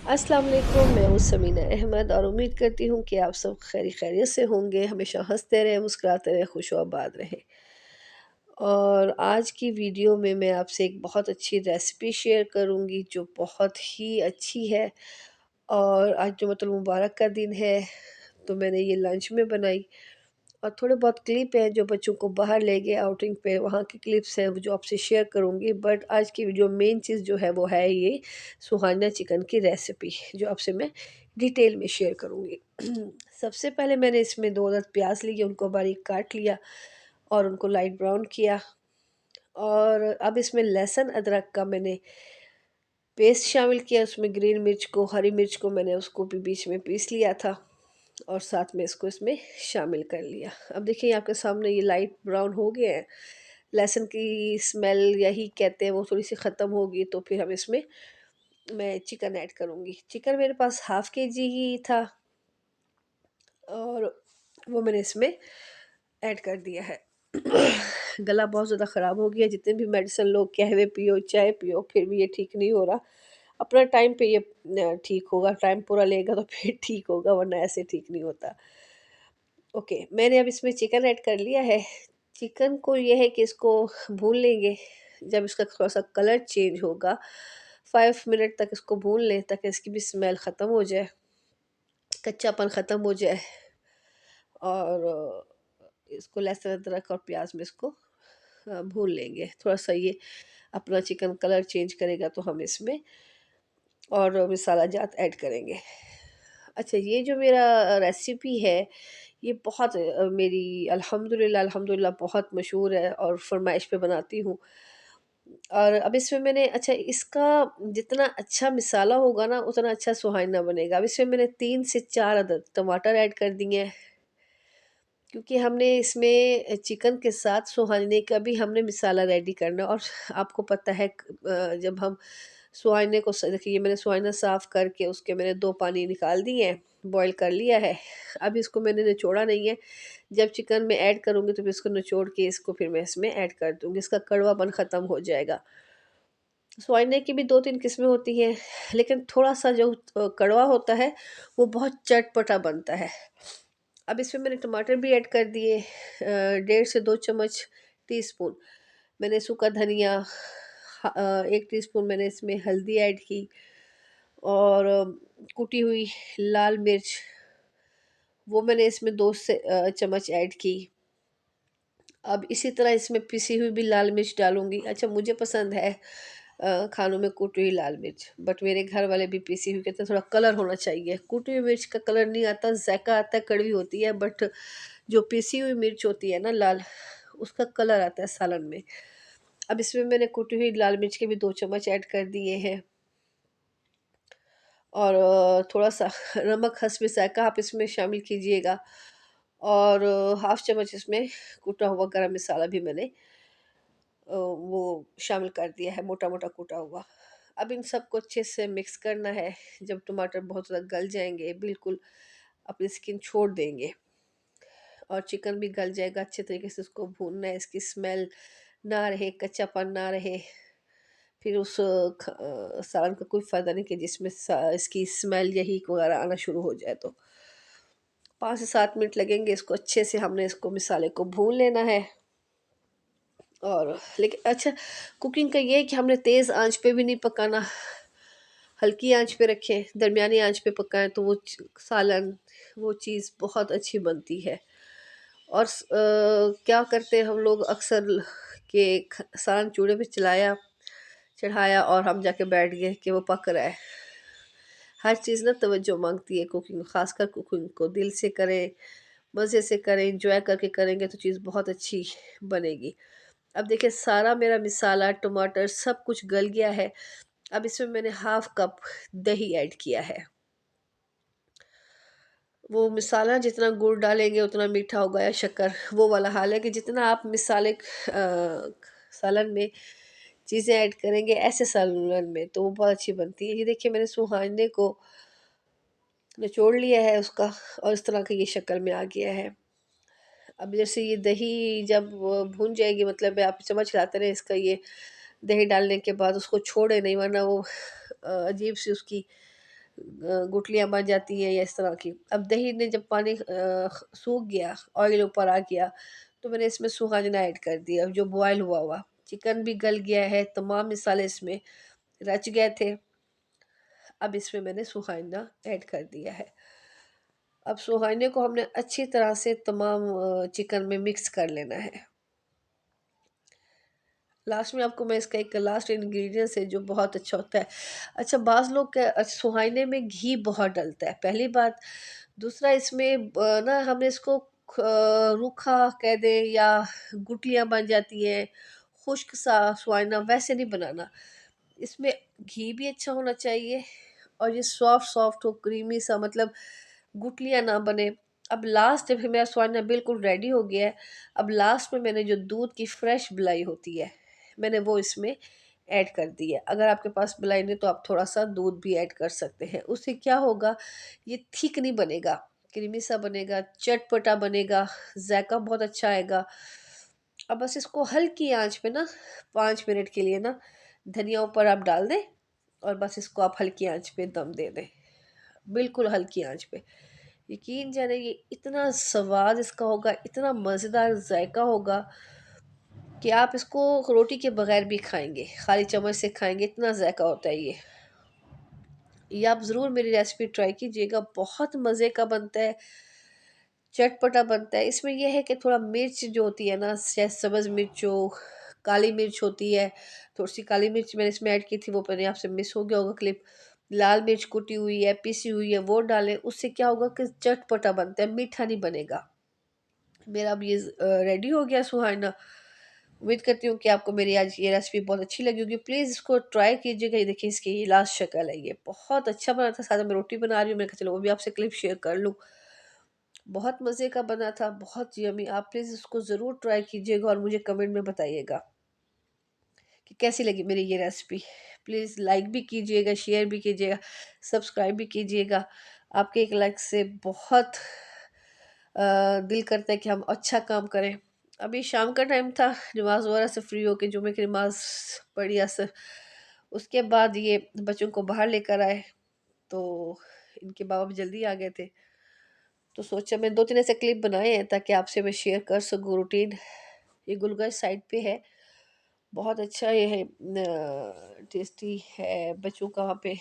अस्सलाम वालेकुम, मैं हूँ समीना अहमद और उम्मीद करती हूँ कि आप सब खैरियत से होंगे, हमेशा हँसते रहें, मुस्कुराते रहें, खुश व आबाद रहें। और आज की वीडियो में मैं आपसे एक बहुत अच्छी रेसिपी शेयर करूँगी जो बहुत ही अच्छी है। और आज जुम्मतुल मुबारक का दिन है, तो मैंने ये लंच में बनाई। और थोड़े बहुत क्लिप हैं जो बच्चों को बाहर ले गए आउटिंग पे, वहाँ की क्लिप्स हैं जो आपसे शेयर करूँगी। बट आज की वीडियो मेन चीज़ जो है वो है ये सुहाना चिकन की रेसिपी, जो आपसे मैं डिटेल में शेयर करूँगी। सबसे पहले मैंने इसमें 2 अदद प्याज लिए, उनको बारीक काट लिया और उनको लाइट ब्राउन किया। और अब इसमें लहसुन अदरक का मैंने पेस्ट शामिल किया, उसमें ग्रीन मिर्च को, हरी मिर्च को मैंने उसको भी बीच में पीस लिया था और साथ में इसको इसमें शामिल कर लिया। अब देखिए आपके सामने ये लाइट ब्राउन हो गए हैं। लहसुन की स्मेल यही कहते हैं वो थोड़ी सी ख़त्म होगी, तो फिर हम इसमें मैं चिकन ऐड करूँगी। चिकन मेरे पास हाफ़ केजी ही था और वो मैंने इसमें ऐड कर दिया है। गला बहुत ज़्यादा ख़राब हो गया, जितने भी मेडिसिन लोग कहवे पियो, चाय पियो, फिर भी ये ठीक नहीं हो रहा। अपना टाइम पे ये ठीक होगा, टाइम पूरा लेगा तो फिर ठीक होगा, वरना ऐसे ठीक नहीं होता। ओके, मैंने अब इसमें चिकन ऐड कर लिया है। चिकन को ये है कि इसको भून लेंगे। जब इसका थोड़ा-सा कलर चेंज होगा, 5 मिनट तक इसको भून लें ताकि इसकी भी स्मेल ख़त्म हो जाए, कच्चापन ख़त्म हो जाए। और इसको लहसुन अदरक और प्याज में इसको भून लेंगे। थोड़ा-सा ये अपना चिकन कलर चेंज करेगा तो हम इसमें और मसाला जात ऐड करेंगे। अच्छा, ये जो मेरा रेसिपी है, ये बहुत मेरी अल्हम्दुलिल्लाह अल्हम्दुलिल्लाह बहुत मशहूर है और फ़रमाइश पे बनाती हूँ। और अब इसमें मैंने अच्छा इसका जितना अच्छा मसाला होगा ना, उतना अच्छा सुहाना बनेगा। अब इसमें मैंने 3 से 4 अदद टमाटर ऐड कर दिए हैं, क्योंकि हमने इसमें चिकन के साथ सुहाने का भी हमने मसाला रेडी करना है। और आपको पता है जब हम सुहाने को देखिए, ये मैंने सुहाना साफ़ करके उसके मैंने 2 पानी निकाल दिए हैं, बॉईल कर लिया है। अब इसको मैंने निचोड़ा नहीं है। जब चिकन में ऐड करूँगी तो फिर इसको निचोड़ के इसको फिर मैं इसमें ऐड कर दूँगी, इसका कड़वापन ख़त्म हो जाएगा। सोइने की भी 2-3 किस्में होती हैं, लेकिन थोड़ा-सा जो कड़वा होता है, वो बहुत चटपटा बनता है। अब इसमें मैंने टमाटर भी ऐड कर दिए, 1.5 से 2 चम्मच टीस्पून मैंने सूखा धनिया, 1 टीस्पून मैंने इसमें हल्दी ऐड की और कुटी हुई लाल मिर्च, वो मैंने इसमें 2 से चम्मच ऐड की। अब इसी तरह इसमें पिसी हुई भी लाल मिर्च डालूँगी। अच्छा, मुझे पसंद है खानों में कुटी हुई लाल मिर्च, बट मेरे घर वाले भी पिसी हुई कहते हैं थोड़ा कलर होना चाहिए। कुटी हुई मिर्च का कलर नहीं आता, ज़ायका आता है, कड़वी होती है, बट जो पिसी हुई मिर्च होती है ना लाल, उसका कलर आता है सालन में। अब इसमें मैंने कुटी हुई लाल मिर्च के भी 2 चम्मच ऐड कर दिए हैं और थोड़ा-सा नमक हस्बे ज़ायका आप इसमें शामिल कीजिएगा और हाफ़ चम्मच इसमें कूटा हुआ गरम मसाला भी मैंने वो शामिल कर दिया है, मोटा-मोटा कूटा हुआ। अब इन सबको अच्छे से मिक्स करना है। जब टमाटर बहुत ज़्यादा गल जाएँगे, बिल्कुल अपनी स्किन छोड़ देंगे और चिकन भी गल जाएगा, अच्छे तरीके से उसको भूनना है, इसकी स्मेल ना रहे, कच्चापन ना रहे। फिर उस सालन का कोई फ़ायदा नहीं कि जिसमें इसकी स्मेल यही वगैरह आना शुरू हो जाए तो। 5 से 7 मिनट लगेंगे इसको अच्छे से, हमने इसको मसाले को भून लेना है। और लेकिन अच्छा, कुकिंग का ये है कि हमने तेज़ आंच पे भी नहीं पकाना, हल्की आंच पे रखें, दरमियानी आंच पे पकाएं तो वो सालन, वो चीज़ बहुत अच्छी बनती है। और क्या करते हैं हम लोग अक्सर कि सालन चूल्हे पे चढ़ाया और हम जाके बैठ गए कि वो पक रहा है। हर चीज़ ना तवज्जो मांगती है कुकिंग, खासकर कुकिंग को दिल से करें, मज़े से करें, इंजॉय करके करेंगे तो चीज़ बहुत अच्छी बनेगी। अब देखिए सारा मेरा मसाला, टमाटर सब कुछ गल गया है। अब इसमें मैंने हाफ़ कप दही ऐड किया है। वो मसाला जितना गुड़ डालेंगे उतना मीठा होगा या शक्कर, वो वाला हाल है कि जितना आप सालन में चीज़ें ऐड करेंगे ऐसे सालन में तो वो बहुत अच्छी बनती है। ये देखिए मैंने सुहाने को निचोड़ लिया है उसका और इस तरह की ये शक्ल में आ गया है। अब जैसे ये दही जब वो भून जाएगी, मतलब आप चम्मच हिलाते रहें इसका, ये दही डालने के बाद उसको छोड़े नहीं, वरना वो अजीब सी उसकी गुठलियाँ बन जाती हैं या इस तरह की। अब दही ने जब पानी सूख गया, ऑयल ऊपर आ गया, तो मैंने इसमें सुहाजना ऐड कर दिया जो बॉयल हुआ हुआ। चिकन भी गल गया है, तमाम मसाले इसमें रच गए थे। अब इसमें मैंने सुहाना ऐड कर दिया है। अब सुहाने को हमने अच्छी तरह से तमाम चिकन में मिक्स कर लेना है। लास्ट में आपको मैं इसका एक लास्ट इंग्रेडिएंट्स है जो बहुत अच्छा होता है। अच्छा, बाज़ लोग सुहाने में घी बहुत डलता है, पहली बात। दूसरा, इसमें ना हमने इसको रूखा कह दें या गुठलियाँ बन जाती हैं, खुश्क सा सुहाना वैसे नहीं बनाना। इसमें घी भी अच्छा होना चाहिए और ये सॉफ्ट सॉफ्ट हो, क्रीमी सा, मतलब गुठलियाँ ना बने। अब लास्ट में मेरा सुहाना बिल्कुल रेडी हो गया है। अब लास्ट में मैंने जो दूध की फ्रेश मलाई होती है, मैंने वो इसमें ऐड कर दी है। अगर आपके पास मलाई नहीं तो आप थोड़ा सा दूध भी ऐड कर सकते हैं। उससे क्या होगा, ये थिक नहीं बनेगा, क्रीमी सा बनेगा, चटपटा बनेगा, जायका बहुत अच्छा आएगा। अब बस इसको हल्की आंच पे ना 5 मिनट के लिए ना धनिया ऊपर आप डाल दें और बस इसको आप हल्की आंच पे दम दे दें, बिल्कुल हल्की आंच पे। यकीन जाने ये इतना स्वाद इसका होगा, इतना मज़ेदार जायका होगा कि आप इसको रोटी के बगैर भी खाएंगे, खाली चम्मच से खाएंगे, इतना जायका होता है ये आप ज़रूर मेरी रेसिपी ट्राई कीजिएगा। बहुत मज़े का बनता है, चटपटा बनता है। इसमें यह है कि थोड़ा मिर्च जो होती है ना, चाहे सब्ज़ मिर्च हो, काली मिर्च होती है, थोड़ी सी काली मिर्च मैंने इसमें ऐड की थी, वो मैंने आपसे मिस हो गया होगा क्लिप। लाल मिर्च कुटी हुई है, पिसी हुई है, वो डालें। उससे क्या होगा कि चटपटा बनता है, मीठा नहीं बनेगा। मेरा अब ये रेडी हो गया सुहाना। उम्मीद करती हूँ कि आपको मेरी आज ये रेसिपी बहुत अच्छी लगी होगी। प्लीज़ इसको ट्राई कीजिएगा। ये देखिए, इसकी ये लास्ट शक्ल है, ये बहुत अच्छा बना था। साथ में रोटी बना रही हूँ, मैंने कहा चलो वो भी आपसे क्लिप शेयर कर लूँ। बहुत मज़े का बना था, बहुत यम्मी। आप प्लीज़ इसको ज़रूर ट्राई कीजिएगा और मुझे कमेंट में बताइएगा कि कैसी लगी मेरी ये रेसिपी। प्लीज़ लाइक भी कीजिएगा, शेयर भी कीजिएगा, सब्सक्राइब भी कीजिएगा। आपके एक लाइक से बहुत दिल करता है कि हम अच्छा काम करें। अभी शाम का टाइम था, नमाज़ वगैरह से फ्री होके जुमे की नमाज़ पढ़ी असर, उसके बाद ये बच्चों को बाहर लेकर आए, तो इनके बाबा भी जल्दी आ गए थे, तो सोचा मैं 2-3 ऐसे क्लिप बनाए हैं ताकि आपसे मैं शेयर कर सकूँ रूटीन। ये गुलगश साइड पे है, बहुत अच्छा ये है, टेस्टी है। बच्चों का वहाँ पे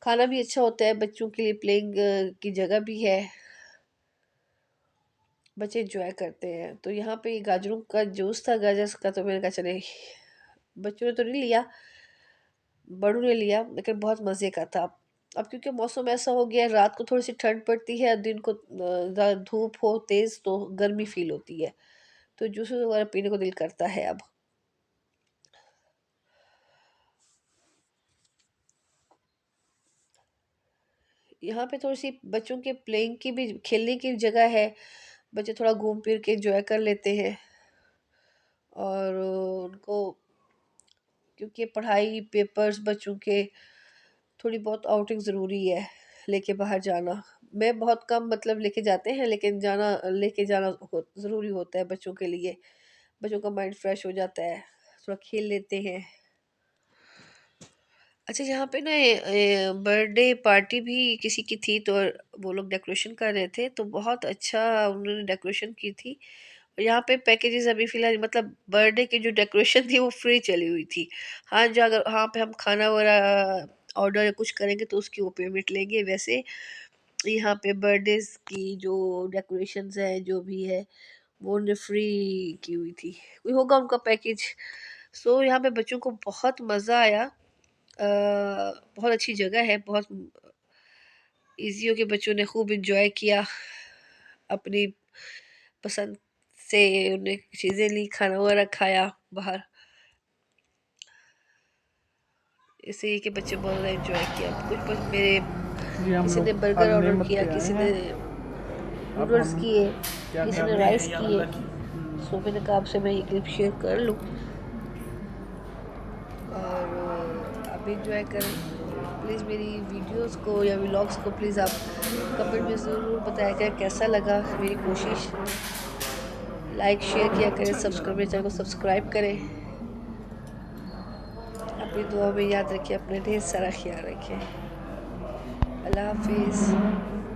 खाना भी अच्छा होता है, बच्चों के लिए प्लेइंग की जगह भी है, बच्चे एंजॉय करते हैं। तो यहाँ पे गाजरों का जूस था, गाजर का, तो मैंने कहा चले, बच्चों ने तो नहीं लिया, बड़ों ने लिया, लेकिन बहुत मज़े का था। अब क्योंकि मौसम ऐसा हो गया है, रात को थोड़ी सी ठंड पड़ती है, दिन को ज़्यादा धूप हो तेज़ तो गर्मी फील होती है, तो जूसेस वगैरह पीने को दिल करता है। अब यहाँ पे थोड़ी सी बच्चों के प्लेइंग की भी, खेलने की जगह है, बच्चे थोड़ा घूम फिर के एंजॉय कर लेते हैं। और उनको क्योंकि पढ़ाई पेपर्स बच्चों के, थोड़ी बहुत आउटिंग ज़रूरी है, लेके बाहर जाना। मैं बहुत कम मतलब लेके जाते हैं, लेकिन लेके जाना ज़रूरी होता है बच्चों के लिए। बच्चों का माइंड फ्रेश हो जाता है, थोड़ा खेल लेते हैं। अच्छा, यहाँ पे ना बर्थडे पार्टी भी किसी की थी, तो वो लोग डेकोरेशन कर रहे थे, तो बहुत अच्छा उन्होंने डेकोरेशन की थी। और यहाँ पे पैकेजेस अभी फ़िलहाल, मतलब बर्थडे की जो डेकोरेशन थी वो फ्री चली हुई थी। हाँ, जो अगर वहाँ पे हम खाना वगैरह ऑर्डर या कुछ करेंगे तो उसकी वो पेमेंट लेंगे। वैसे यहाँ पे बर्थडेज़ की जो डेकोरेशंस है, जो भी है, वो उन्होंने फ्री की हुई थी। कोई होगा उनका पैकेज। सो यहाँ पे बच्चों को बहुत मज़ा आया। बहुत अच्छी जगह है, बहुत ईज़ी हो के बच्चों ने खूब एंजॉय किया, अपनी पसंद से उन्हें चीज़ें ली, खाना वगैरह खाया बाहर। इससे ये कि बच्चे बहुत ज़्यादा एंजॉय किया। कुछ मेरे, जी हम किसी ने लोग बर्गर अल ऑर्डर नेमत किया, पे आए किसी हैं। ने अब नूडल्स हम किए, क्या किसी ने करते राइस हैं या किए। अल्लाह की। सो मैंने कहा आपसे मैं ये क्लिप शेयर कर लूँ और आप भी इंजॉय करें। प्लीज़ मेरी वीडियोस को या व्लॉग्स को प्लीज़ आप कमेंट में ज़रूर बताया करें कैसा लगा मेरी कोशिश। लाइक शेयर किया करें, सब्सक्राइब, मेरे चैनल को सब्सक्राइब करें। अपनी दुआ में याद रखें, अपना ढेर सारा ख्याल रखें। अल्लाह हाफिज़।